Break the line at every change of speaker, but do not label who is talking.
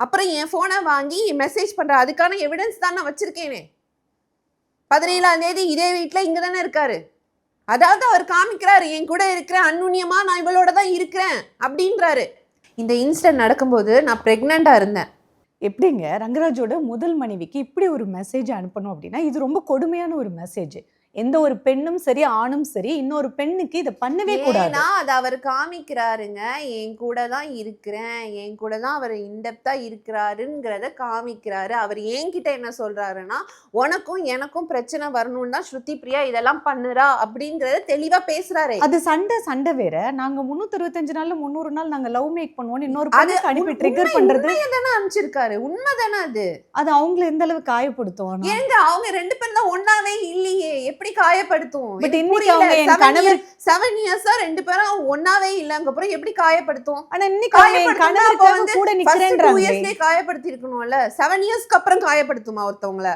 அப்புறம் என் போனை வாங்கி மெசேஜ் பண்ற அதுக்கான எவிடன்ஸ் தான் நான் வச்சிருக்கேனே. 17ஆம் தேதி இதே வீட்டுல இங்கதானே இருக்காரு. அதாவது அவர் காமிக்கிறாரு என் கூட இருக்கிறேன், அன்னுன்யமா நான் இவளோட தான் இருக்கிறேன் அப்படின்றாரு. இந்த இன்சிடென்ட் நடக்கும்போது நான் பிரெக்னண்டா இருந்தேன்.
எப்படிங்க ரங்கராஜோட முதல் மனைவிக்கு இப்படி ஒரு மெசேஜ் அனுப்பணும் அப்படின்னா இது ரொம்ப கொடுமையான ஒரு மெசேஜ். எந்த ஒரு பெண்ணும் சரி ஆணும் சரி இன்னொரு பெண்ணுக்கு இதை பண்ணவே கூடாது.
ஏன்னா அது அவர் காமிக்கிறாருங்க, என் கூட தான் இருக்கிறேன், என் கூட தான் அவர் இன்டெப்தா இருக்கிறாருங்கிறத காமிக்கிறாரு. அவர் என்கிட்ட என்ன சொல்றாருன்னா, உனக்கும் எனக்கும் பிரச்சனை வரணும்னு தான் ஸ்ருதி பிரியா இதெல்லாம் பண்ணுறா அப்படிங்கிறத தெளிவா பேசுறாரு.
அது சண்டை வேற. நாங்க 365 நாள்ல 300 நாள் நாங்க லவ் மேக் பண்ணுவோம் இன்னொரு பொண்ணுக்கு அனுப்பி ட்ரிகர் பண்றது
தானே அனுப்பிச்சிருக்காரு. உண்மைதானே அது.
அது அவங்களை எந்த அளவு காயப்படுத்தும்?
ஏங்க அவங்க 2 பேரும் தான் ஒன்னாவே இல்லையே, எப்படி காயப்படுத்தும்?
பட் இன்னைக்கு அவங்க என் கணவர்
7 இயர்ஸா 2 பேரும் ஒன்னாவே இல்லங்க, அப்புறம் எப்படி காயப்படுத்தும்?
ஆனா இன்னைக்கு அவங்க என் கணவருக்காக கூட நிக்கிறேன்றாங்க.
காயப்படுத்தி இருக்கணும்ல. 7 இயர்ஸ்க்கு அப்புறம் காயப்படுத்துமா ஒருத்தவங்கள?